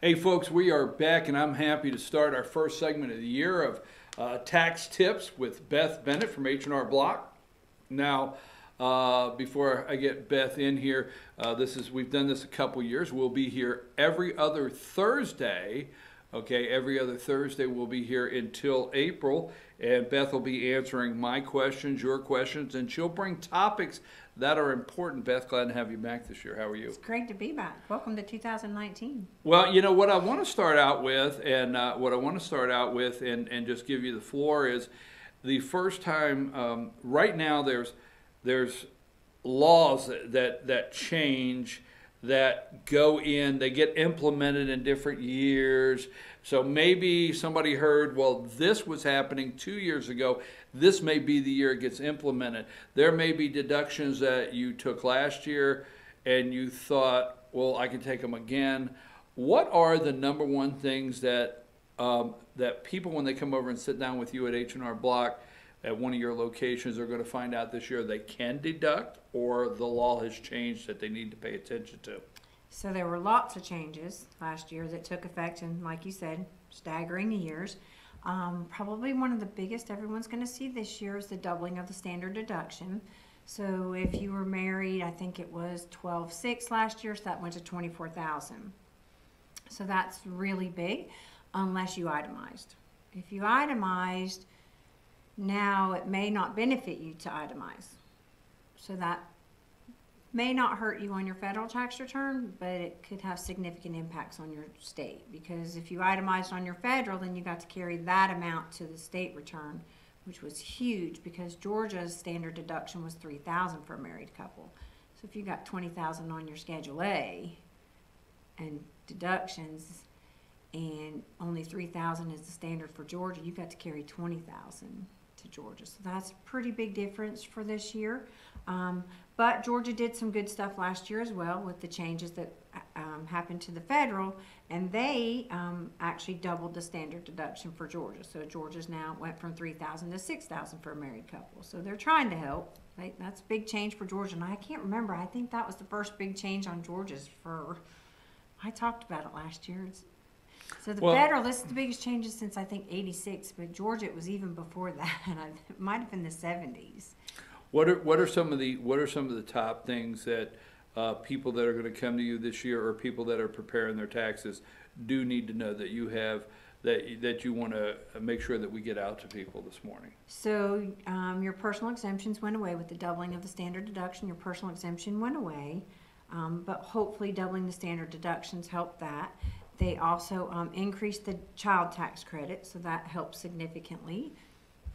Hey folks, we are back and I'm happy to start our first segment of the year of tax tips with Beth Bennett from H&R Block. Now, before I get Beth in here, we've done this a couple years. We'll be here every other Thursday. Okay, every other Thursday we'll be here until April, and Beth will be answering my questions, your questions, and she'll bring topics that are important. Beth, glad to have you back this year. How are you? It's great to be back. Welcome to 2019. Well, you know what I want to start out with, and just give you the floor is the first time. Right now, there's laws that change, that go in, they get implemented in different years. So maybe somebody heard, well, this was happening 2 years ago. This may be the year it gets implemented. There may be deductions that you took last year and you thought, well, I can take them again. What are the number one things that that people, when they come over and sit down with you at H&R Block at one of your locations, are going to find out this year they can deduct, or the law has changed that they need to pay attention to? So there were lots of changes last year that took effect in, like you said, staggering years. Probably one of the biggest everyone's going to see this year is the doubling of the standard deduction. So if you were married, I think it was $12,600 last year, so that went to $24,000. So that's really big, unless you itemized. If you itemized, now it may not benefit you to itemize. So that may not hurt you on your federal tax return, but it could have significant impacts on your state, because if you itemized on your federal, then you got to carry that amount to the state return, which was huge because Georgia's standard deduction was $3,000 for a married couple. So if you got $20,000 on your Schedule A and deductions, and only $3,000 is the standard for Georgia, you got to carry $20,000 to Georgia. So that's a pretty big difference for this year. But Georgia did some good stuff last year as well with the changes that happened to the federal, and they actually doubled the standard deduction for Georgia. So Georgia's now went from $3,000 to $6,000 for a married couple. So they're trying to help. That's a big change for Georgia, and I can't remember. I think that was the first big change on Georgia's I talked about it last year. So the federal, this is the biggest changes since I think '86, but Georgia, it was even before that. It might have been the '70s. What are some of the top things that people that are going to come to you this year, or people that are preparing their taxes, do need to know that you have, that you want to make sure that we get out to people this morning? So your personal exemptions went away with the doubling of the standard deduction. Your personal exemption went away, but hopefully doubling the standard deductions helped that. They also increased the child tax credit, so that helped significantly.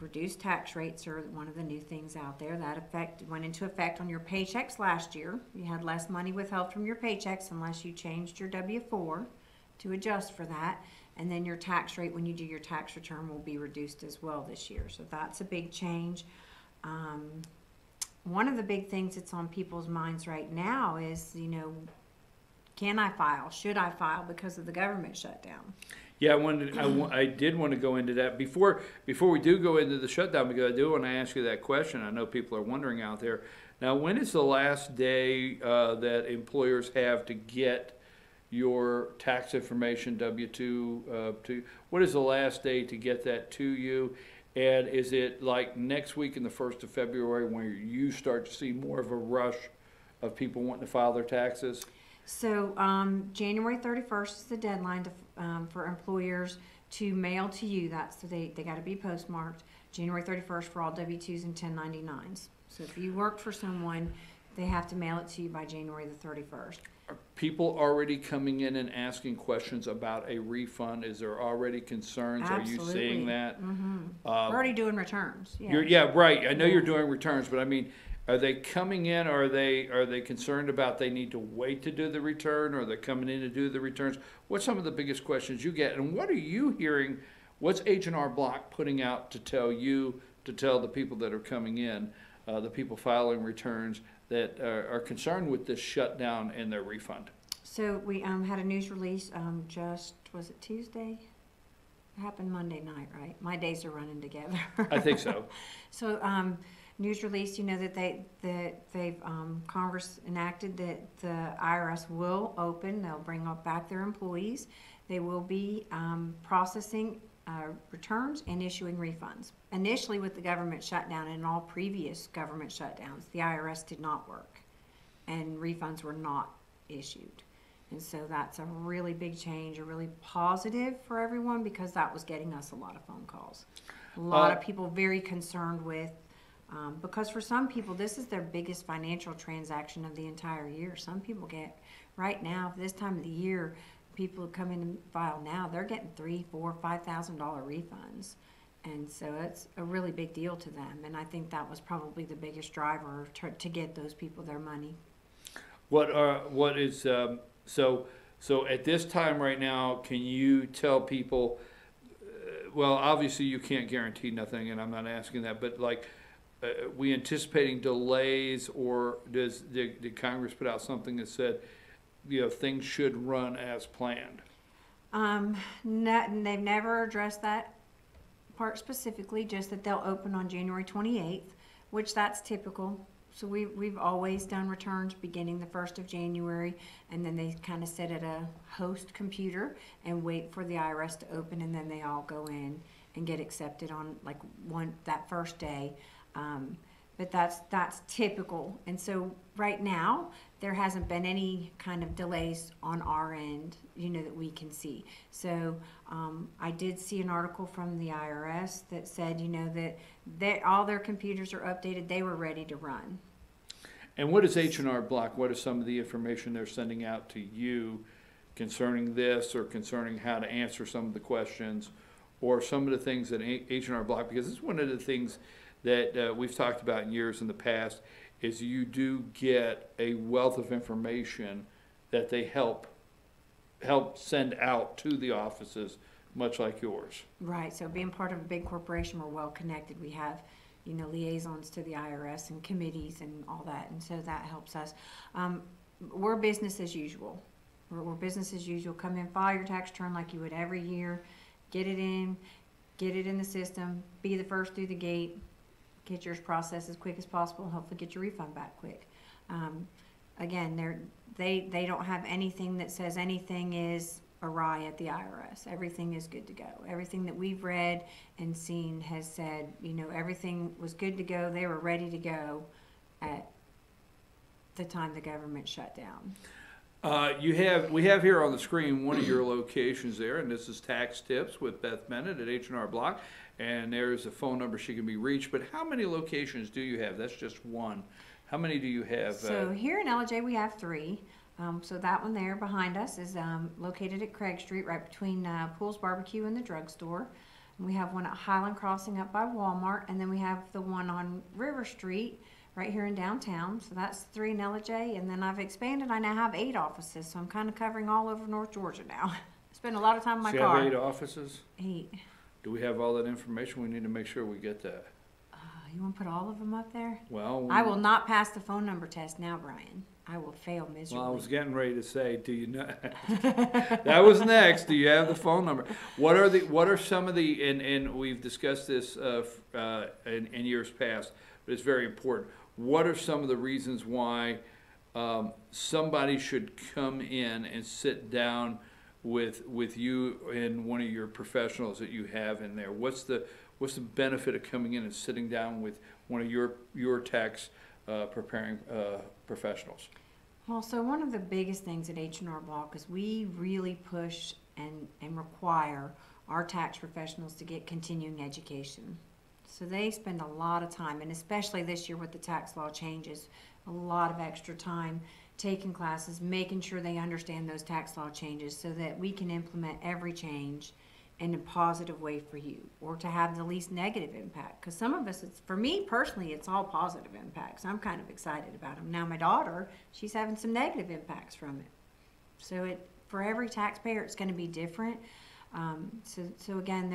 Reduced tax rates are one of the new things out there. That went into effect on your paychecks last year. You had less money withheld from your paychecks unless you changed your W-4 to adjust for that. And then your tax rate when you do your tax return will be reduced as well this year. So that's a big change. One of the big things that's on people's minds right now is, can I file? Should I file because of the government shutdown? Yeah, I did want to go into that before we do go into the shutdown, because I do want to ask you that question. I know people are wondering out there. Now, when is the last day that employers have to get your tax information, W-2? What is the last day to get that to you? And is it like next week in the 1st of February when you start to see more of a rush of people wanting to file their taxes? So January 31st is the deadline for employers to mail to you. So they got to be postmarked January 31st for all W-2s and 1099s. So if you worked for someone, they have to mail it to you by January the 31st. Are people already coming in and asking questions about a refund? Is there already concerns? Absolutely. Are you seeing that? Mm-hmm. We're already doing returns. Yeah, right. I know you're doing returns, but I mean, are they coming in, or are they concerned about they need to wait to do the return, or they're coming in to do the returns? What's some of the biggest questions you get, and what are you hearing? What's H&R Block putting out to tell you, to tell the people that are coming in, the people filing returns that are concerned with this shutdown and their refund? So we had a news release was it Tuesday? It happened Monday night, right? My days are running together. I think so. So news release, that Congress enacted that the IRS will open. They'll bring back their employees. They will be processing returns and issuing refunds. Initially, with the government shutdown and all previous government shutdowns, the IRS did not work, and refunds were not issued. And so that's a really big change, a really positive for everyone, because that was getting us a lot of phone calls. A lot of people very concerned with, because for some people, this is their biggest financial transaction of the entire year. Some people get, right now, this time of the year, people who come in and file now, they're getting $3,000, $4,000, $5,000 refunds. And so it's a really big deal to them. And I think that was probably the biggest driver to get those people their money. What is, so at this time right now, can you tell people, well, obviously you can't guarantee nothing, and I'm not asking that, but like, we anticipating delays, or did Congress put out something that said, things should run as planned? They've never addressed that part specifically, just that they'll open on January 28th, which that's typical. So we've always done returns beginning the 1st of January, and then they kind of sit at a host computer and wait for the IRS to open, and then they all go in and get accepted on like that first day. But that's typical. And so right now there hasn't been any kind of delays on our end, that we can see. So I did see an article from the IRS that said, that all their computers are updated. They were ready to run. And what is H&R Block? What is some of the information they're sending out to you concerning this, or concerning how to answer some of the questions, or some of the things that H&R Block, because it's one of the things that we've talked about in years in the past, is you do get a wealth of information that they help send out to the offices, much like yours. Right. So being part of a big corporation, we're well connected. We have, liaisons to the IRS and committees and all that, and so that helps us. We're business as usual. We're business as usual. Come in, file your tax return like you would every year, get it in the system, be the first through the gate, get yours processed as quick as possible, and hopefully get your refund back quick. Again, they don't have anything that says anything is awry at the IRS. Everything is good to go. Everything that we've read and seen has said, everything was good to go. They were ready to go at the time the government shut down. We have here on the screen one of your locations there, and this is Tax Tips with Beth Bennett at H&R Block, and there's a phone number she can be reached. But how many locations do you have? That's just one. How many do you have? So here in LJ we have 3. So that one there behind us is located at Craig Street, right between Pools Barbecue and the drugstore. And we have one at Highland Crossing up by Walmart, and then we have the one on River Street right here in downtown. So that's 3 in LJ, and then I've expanded. I now have 8 offices, so I'm kind of covering all over North Georgia now. Spend a lot of time in my car. You have 8 offices? 8. Do we have all that information? We need to make sure we get that. You want to put all of them up there? Well, I will not pass the phone number test now, Brian. I will fail miserably. Well, I was getting ready to say, do you know? That was next. Do you have the phone number? What are some of the, and we've discussed this in years past, but it's very important. What are some of the reasons why somebody should come in and sit down with you and one of your professionals that you have in there? What's the benefit of coming in and sitting down with one of your tax preparing professionals? Well, so one of the biggest things at H&R Block is we really push and require our tax professionals to get continuing education. So they spend a lot of time, and especially this year with the tax law changes, a lot of extra time taking classes, making sure they understand those tax law changes so that we can implement every change in a positive way for you, or to have the least negative impact. Because some of us, for me personally, it's all positive impacts. I'm kind of excited about them. Now my daughter, she's having some negative impacts from it. So for every taxpayer, it's going to be different. So again,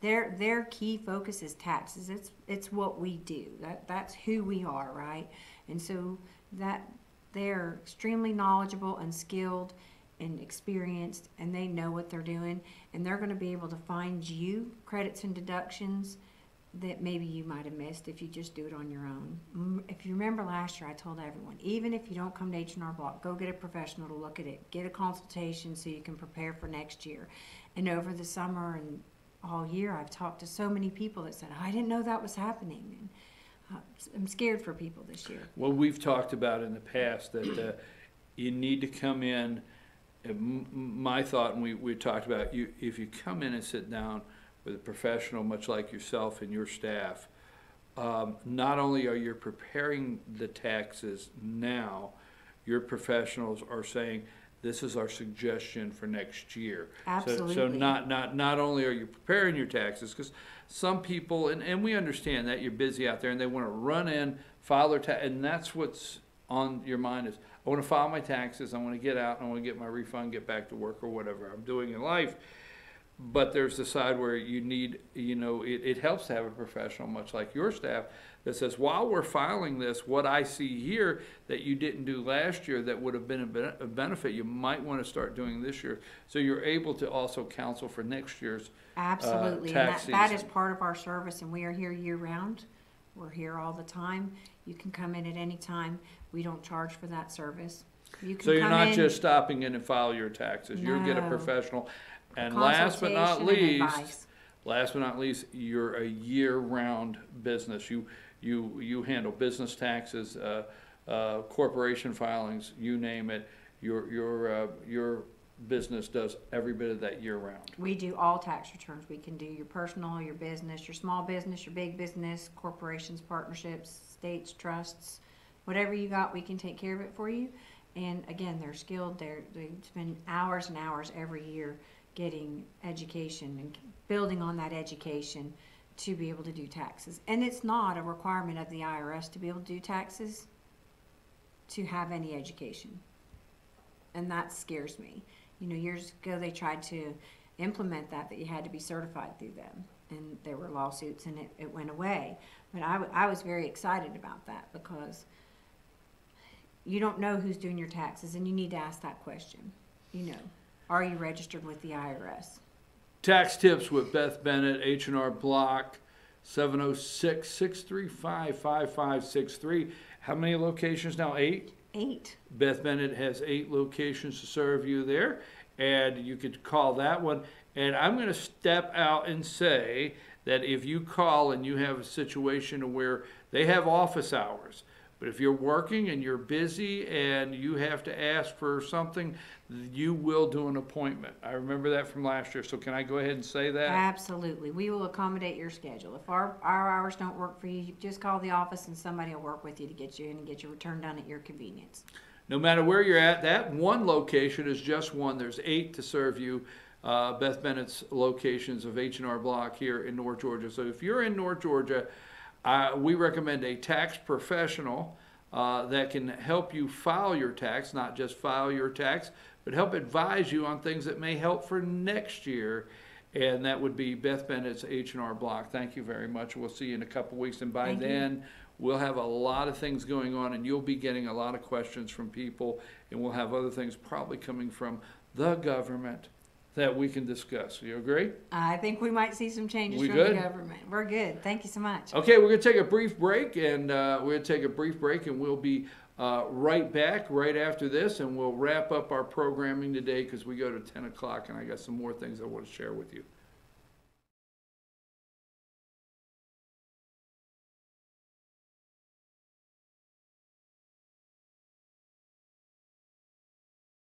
their key focus is taxes. It's what we do. That's who we are, right? And so that they're extremely knowledgeable and skilled and experienced, and they know what they're doing, and they're going to be able to find you credits and deductions that maybe you might have missed if you just do it on your own. If you remember last year, I told everyone, even if you don't come to H&R Block, go get a professional to look at it. Get a consultation so you can prepare for next year. And over the summer and all year, I've talked to so many people that said, I didn't know that was happening. And I'm scared for people this year. Well, we've talked about in the past that you need to come in. My thought, and we talked about, if you come in and sit down with a professional much like yourself and your staff, not only are you preparing the taxes now, your professionals are saying, this is our suggestion for next year. Absolutely. So not only are you preparing your taxes, because some people, and we understand that you're busy out there and they want to run in, file their tax, and that's what's on your mind is, I want to file my taxes, I want to get out, I want to get my refund, get back to work or whatever I'm doing in life. But there's the side where you need, it helps to have a professional, much like your staff, that says, while we're filing this, what I see here that you didn't do last year that would have been a benefit, you might want to start doing this year. So you're able to also counsel for next year's Absolutely. tax And that is season. part of our service, and we are here year-round. We're here all the time. You can come in at any time. We don't charge for that service. You can So you're come not in, just stopping in and file your taxes. You'll get a No. professional. And last but not consultation and advice. least, you're a year-round business. You handle business taxes, corporation filings, you name it. Your business does every bit of that year-round. We do all tax returns. We can do your personal, your business, your small business, your big business, corporations, partnerships, states, trusts, whatever you got, we can take care of it for you. And again, they're skilled. They spend hours and hours every year getting education and building on that education to be able to do taxes. And it's not a requirement of the IRS to be able to do taxes to have any education. And that scares me. Years ago they tried to implement that you had to be certified through them. And there were lawsuits and it went away. But I was very excited about that because you don't know who's doing your taxes and you need to ask that question. Are you registered with the IRS? Tax tips with Beth Bennett, H&R Block, 706-635-5563. How many locations now? 8? 8. Beth Bennett has 8 locations to serve you there, and you could call that one. And I'm going to step out and say that if you call and you have a situation where they have office hours, but if you're working and you're busy and you have to ask for something, you will do an appointment. I remember that from last year, so can I go ahead and say that? Absolutely. We will accommodate your schedule. If our hours don't work for you, you just call the office and somebody will work with you to get you in and get your return done at your convenience. No matter where you're at, that one location is just one. There's 8 to serve you. Beth Bennett's locations of H&R Block here in North Georgia. So if you're in North Georgia, we recommend a tax professional that can help you file your tax, not just file your tax, but help advise you on things that may help for next year. And that would be Beth Bennett's H&R Block. Thank you very much. We'll see you in a couple weeks. And by then, we'll have a lot of things going on, and you'll be getting a lot of questions from people, and we'll have other things probably coming from the government that we can discuss. You agree? I think we might see some changes We from good? the government. We're good. Thank you so much. Okay, we're going to take a brief break, and we'll be right back right after this, and we'll wrap up our programming today because we go to 10 o'clock, and I got some more things I want to share with you.